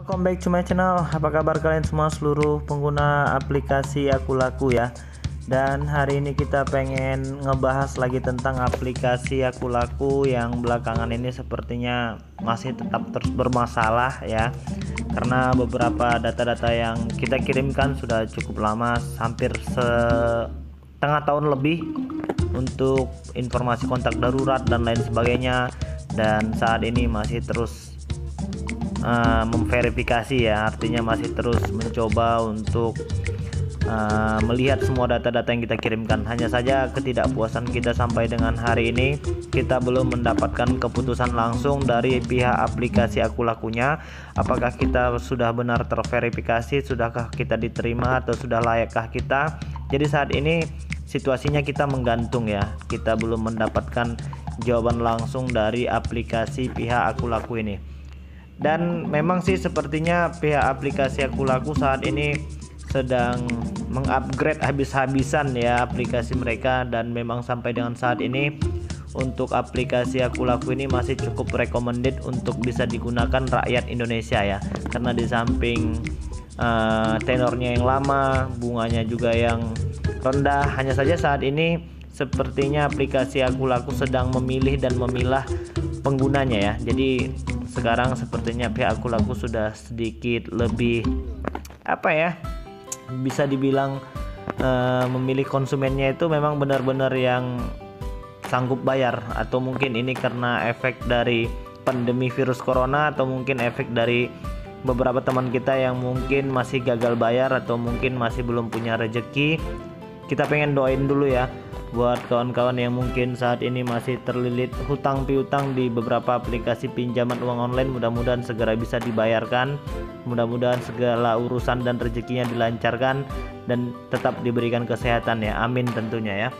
Welcome back to my channel. Apa kabar kalian semua seluruh pengguna aplikasi Aku Laku ya. Dan hari ini kita pengen ngebahas lagi tentang aplikasi Aku Laku yang belakangan ini sepertinya masih tetap terus bermasalah ya. Karena beberapa data-data yang kita kirimkan sudah cukup lama, hampir setengah tahun lebih untuk informasi kontak darurat dan lain sebagainya. Dan saat ini masih terus memverifikasi ya, artinya masih terus mencoba untuk melihat semua data-data yang kita kirimkan. Hanya saja ketidakpuasan kita sampai dengan hari ini kita belum mendapatkan keputusan langsung dari pihak aplikasi Aku Lakunya, apakah kita sudah benar terverifikasi, sudahkah kita diterima atau sudah layakkah kita. Jadi saat ini situasinya kita menggantung ya, kita belum mendapatkan jawaban langsung dari aplikasi pihak Aku Laku ini. Dan memang sih sepertinya pihak aplikasi Aku Laku saat ini sedang mengupgrade habis-habisan ya aplikasi mereka, dan memang sampai dengan saat ini untuk aplikasi Aku Laku ini masih cukup recommended untuk bisa digunakan rakyat Indonesia ya, karena di samping tenornya yang lama, bunganya juga yang rendah. Hanya saja saat ini sepertinya aplikasi Aku Laku sedang memilih dan memilah penggunanya ya. Jadi sekarang sepertinya pihak Aku Laku sudah sedikit lebih bisa dibilang memilih konsumennya itu memang benar-benar yang sanggup bayar, atau mungkin ini karena efek dari pandemi virus corona, atau mungkin efek dari beberapa teman kita yang mungkin masih gagal bayar atau mungkin masih belum punya rezeki. Kita pengen doain dulu ya buat kawan-kawan yang mungkin saat ini masih terlilit hutang piutang di beberapa aplikasi pinjaman uang online. Mudah-mudahan segera bisa dibayarkan, mudah-mudahan segala urusan dan rezekinya dilancarkan dan tetap diberikan kesehatan ya, amin tentunya ya.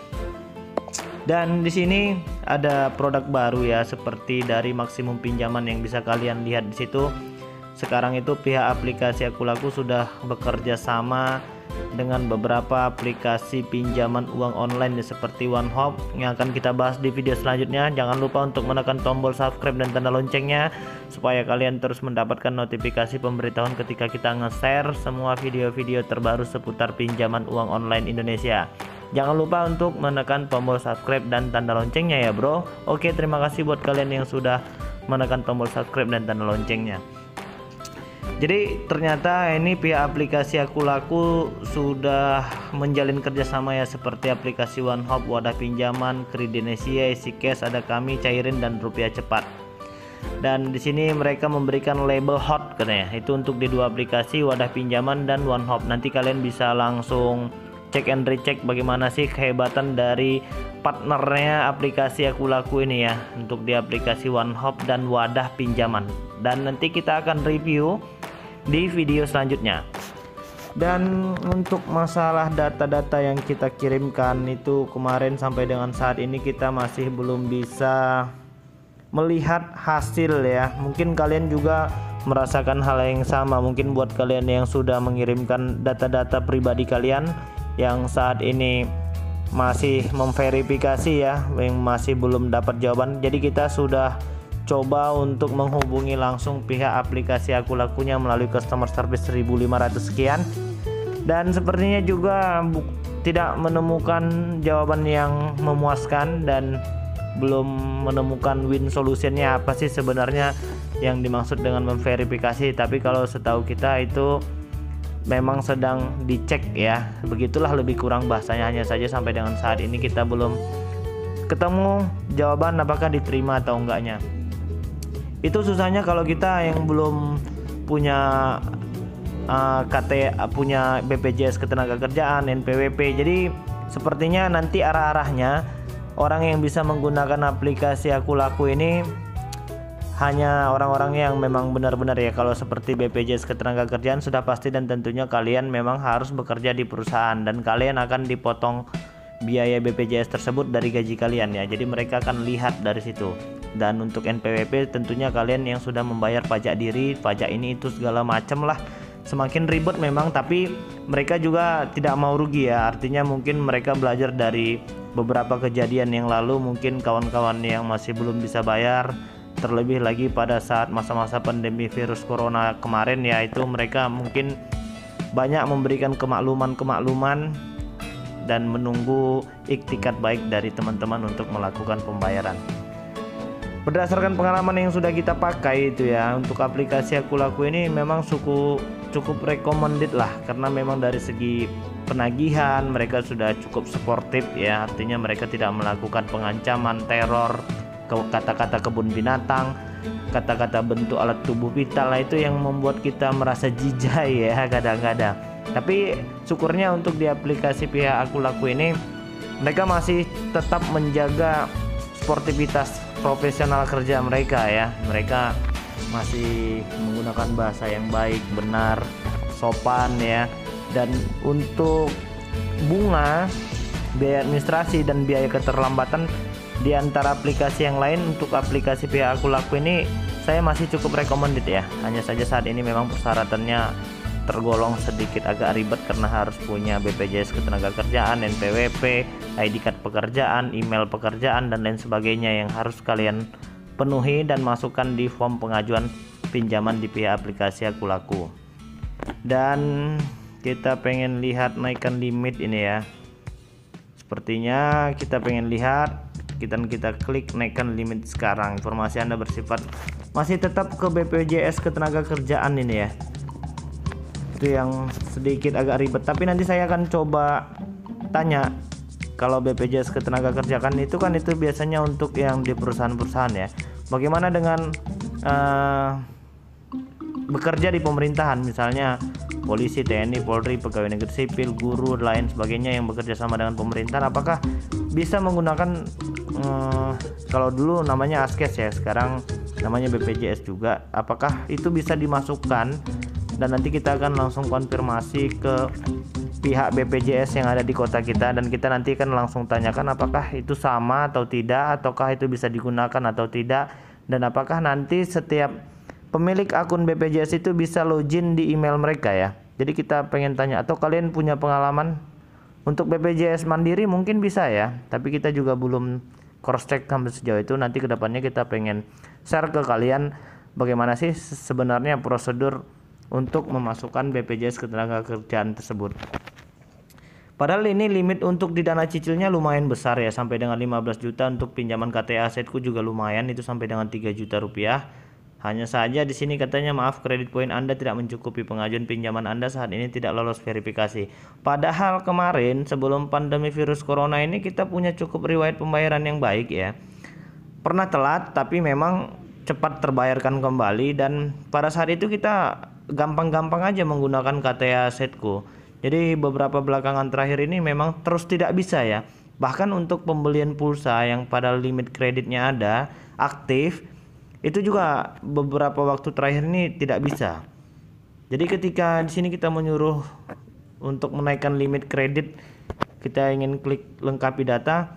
Dan di sini ada produk baru ya, seperti dari maksimum pinjaman yang bisa kalian lihat di situ. Sekarang itu pihak aplikasi Aku Laku sudah bekerja sama dengan beberapa aplikasi pinjaman uang online seperti OneHop yang akan kita bahas di video selanjutnya. Jangan lupa untuk menekan tombol subscribe dan tanda loncengnya supaya kalian terus mendapatkan notifikasi pemberitahuan ketika kita nge-share semua video-video terbaru seputar pinjaman uang online Indonesia. Jangan lupa untuk menekan tombol subscribe dan tanda loncengnya ya bro. Oke, terima kasih buat kalian yang sudah menekan tombol subscribe dan tanda loncengnya. Jadi ternyata ini pihak aplikasi Aku Laku sudah menjalin kerjasama ya, seperti aplikasi OneHop, Wadah Pinjaman, Kredinesia, EasyCash, Ada Kami, Cairin, dan Rupiah Cepat. Dan di sini mereka memberikan label hot katanya, itu untuk di dua aplikasi Wadah Pinjaman dan OneHop. Nanti kalian bisa langsung cek and recheck bagaimana sih kehebatan dari partnernya aplikasi Aku Laku ini ya, untuk di aplikasi OneHop dan Wadah Pinjaman. Dan nanti kita akan review di video selanjutnya. Dan untuk masalah data-data yang kita kirimkan itu kemarin sampai dengan saat ini kita masih belum bisa melihat hasil ya. Mungkin kalian juga merasakan hal yang sama. Mungkin buat kalian yang sudah mengirimkan data-data pribadi kalian yang saat ini masih memverifikasi ya, yang masih belum dapat jawaban. Jadi kita sudah coba untuk menghubungi langsung pihak aplikasi Aku Lakunya melalui customer service 1500 sekian, dan sepertinya juga tidak menemukan jawaban yang memuaskan dan belum menemukan win solutionnya apa sih sebenarnya yang dimaksud dengan memverifikasi. Tapi kalau setahu kita itu memang sedang dicek ya, begitulah lebih kurang bahasanya. Hanya saja sampai dengan saat ini kita belum ketemu jawaban apakah diterima atau enggaknya. Itu susahnya kalau kita yang belum punya punya BPJS Ketenagakerjaan, NPWP. Jadi sepertinya nanti arah-arahnya orang yang bisa menggunakan aplikasi Aku Laku ini hanya orang-orang yang memang benar-benar ya, kalau seperti BPJS Ketenagakerjaan sudah pasti, dan tentunya kalian memang harus bekerja di perusahaan dan kalian akan dipotong biaya BPJS tersebut dari gaji kalian ya. Jadi mereka akan lihat dari situ. Dan untuk NPWP tentunya kalian yang sudah membayar pajak diri, pajak ini itu segala macam lah. Semakin ribet memang, tapi mereka juga tidak mau rugi ya. Artinya mungkin mereka belajar dari beberapa kejadian yang lalu, mungkin kawan-kawan yang masih belum bisa bayar terlebih lagi pada saat masa-masa pandemi virus corona kemarin, yaitu mereka mungkin banyak memberikan kemakluman dan menunggu iktikat baik dari teman-teman untuk melakukan pembayaran. Berdasarkan pengalaman yang sudah kita pakai itu ya, untuk aplikasi Aku Laku ini memang cukup recommended lah, karena memang dari segi penagihan mereka sudah cukup suportif ya, artinya mereka tidak melakukan pengancaman, teror, kata-kata kebun binatang, kata-kata bentuk alat tubuh vital. Lah itu yang membuat kita merasa jijai ya kadang-kadang. Tapi syukurnya untuk di aplikasi pihak Aku Laku ini mereka masih tetap menjaga sportivitas profesional kerja mereka ya. Mereka masih menggunakan bahasa yang baik, benar, sopan ya. Dan untuk bunga, biaya administrasi dan biaya keterlambatan di antara aplikasi yang lain, untuk aplikasi pihak Aku Laku ini saya masih cukup recommended ya. Hanya saja saat ini memang persyaratannya tergolong sedikit agak ribet karena harus punya BPJS Ketenagakerjaan, NPWP, ID card pekerjaan, email pekerjaan dan lain sebagainya yang harus kalian penuhi dan masukkan di form pengajuan pinjaman di pihak aplikasi Aku Laku. Dan kita pengen lihat naikkan limit ini ya. Sepertinya kita pengen lihat, kita klik naikkan limit sekarang. Informasi Anda bersifat masih tetap ke BPJS Ketenagakerjaan ini ya. Itu yang sedikit agak ribet, tapi nanti saya akan coba tanya. Kalau BPJS Ketenagakerjaan itu kan itu biasanya untuk yang di perusahaan-perusahaan ya. Bagaimana dengan bekerja di pemerintahan, misalnya polisi, TNI, Polri, pegawai negeri sipil, guru, lain sebagainya yang bekerja sama dengan pemerintahan, apakah bisa menggunakan kalau dulu namanya Askes ya, sekarang namanya BPJS juga, apakah itu bisa dimasukkan? Dan nanti kita akan langsung konfirmasi ke pihak BPJS yang ada di kota kita, dan kita nanti akan langsung tanyakan apakah itu sama atau tidak, ataukah itu bisa digunakan atau tidak, dan apakah nanti setiap pemilik akun BPJS itu bisa login di email mereka ya. Jadi kita pengen tanya, atau kalian punya pengalaman untuk BPJS Mandiri mungkin bisa ya, tapi kita juga belum cross check sampai sejauh itu. Nanti kedepannya kita pengen share ke kalian bagaimana sih sebenarnya prosedur untuk memasukkan BPJS Ketenagakerjaan tersebut. Padahal ini limit untuk di dana cicilnya lumayan besar ya, sampai dengan 15 juta. Untuk pinjaman KTA Asetku juga lumayan, itu sampai dengan 3 juta rupiah. Hanya saja di sini katanya maaf, kredit poin Anda tidak mencukupi, pengajuan pinjaman Anda saat ini tidak lolos verifikasi. Padahal kemarin sebelum pandemi virus corona ini kita punya cukup riwayat pembayaran yang baik ya. Pernah telat tapi memang cepat terbayarkan kembali, dan pada saat itu kita gampang-gampang aja menggunakan KTA Asetku. Jadi beberapa belakangan terakhir ini memang terus tidak bisa ya. Bahkan untuk pembelian pulsa yang pada limit kreditnya ada aktif, itu juga beberapa waktu terakhir ini tidak bisa. Jadi ketika di sini kita menyuruh untuk menaikkan limit kredit, kita ingin klik lengkapi data,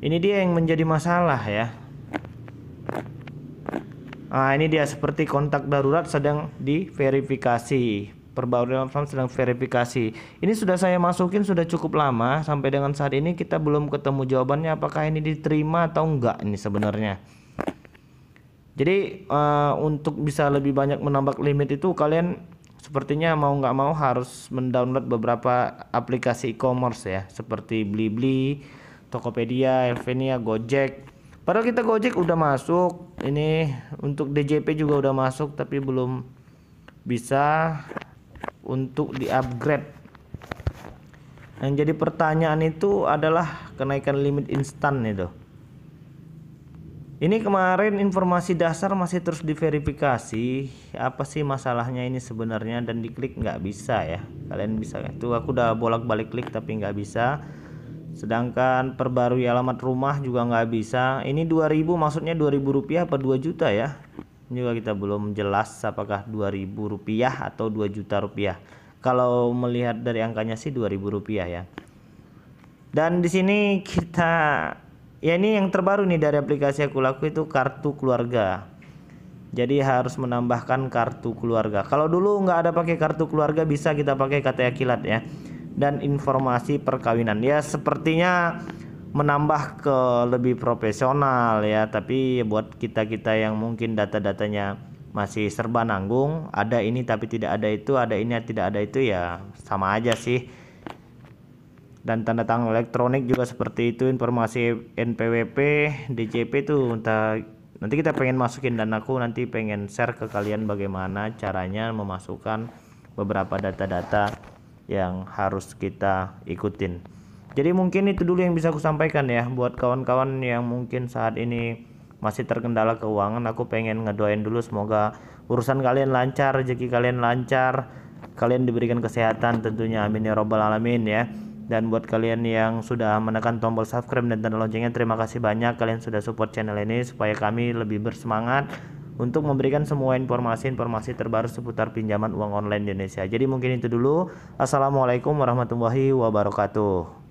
ini dia yang menjadi masalah ya. Nah, ini dia seperti kontak darurat sedang diverifikasi, perbarui sedang verifikasi. Ini sudah saya masukin sudah cukup lama, sampai dengan saat ini kita belum ketemu jawabannya apakah ini diterima atau enggak ini sebenarnya. Jadi untuk bisa lebih banyak menambah limit itu kalian sepertinya mau nggak mau harus mendownload beberapa aplikasi e-commerce ya, seperti Blibli, Tokopedia, Elvenia, Gojek. Padahal kita Gojek udah masuk, ini untuk DJP juga udah masuk, tapi belum bisa untuk di-upgrade. Yang jadi pertanyaan itu adalah kenaikan limit instan itu. Ini kemarin informasi dasar masih terus diverifikasi. Apa sih masalahnya ini sebenarnya, dan diklik nggak bisa ya. Kalian bisa, itu aku udah bolak-balik klik tapi nggak bisa. Sedangkan perbarui alamat rumah juga nggak bisa. Ini 2000 maksudnya 2000 rupiah apa 2 juta ya. Ini juga kita belum jelas apakah 2000 rupiah atau 2 juta rupiah. Kalau melihat dari angkanya sih 2000 rupiah ya. Dan di sini kita, ya ini yang terbaru nih dari aplikasi Aku Laku itu kartu keluarga. Jadi harus menambahkan kartu keluarga. Kalau dulu nggak ada pakai kartu keluarga, bisa kita pakai KTA Kilat ya. Dan informasi perkawinan ya, sepertinya menambah ke lebih profesional ya. Tapi buat kita-kita yang mungkin data-datanya masih serba nanggung, ada ini tapi tidak ada itu, ada ini tidak ada itu, ya sama aja sih. Dan tanda tangan elektronik juga seperti itu, informasi NPWP, DJP tuh entah, nanti kita pengen masukin, dan aku nanti pengen share ke kalian bagaimana caranya memasukkan beberapa data-data yang harus kita ikutin. Jadi mungkin itu dulu yang bisa aku sampaikan ya buat kawan-kawan yang mungkin saat ini masih terkendala keuangan. Aku pengen ngedoain dulu semoga urusan kalian lancar, rezeki kalian lancar, kalian diberikan kesehatan tentunya, amin ya robbal alamin ya. Dan buat kalian yang sudah menekan tombol subscribe dan tanda loncengnya, terima kasih banyak, kalian sudah support channel ini supaya kami lebih bersemangat untuk memberikan semua informasi-informasi terbaru seputar pinjaman uang online di Indonesia. Jadi mungkin itu dulu. Assalamualaikum warahmatullahi wabarakatuh.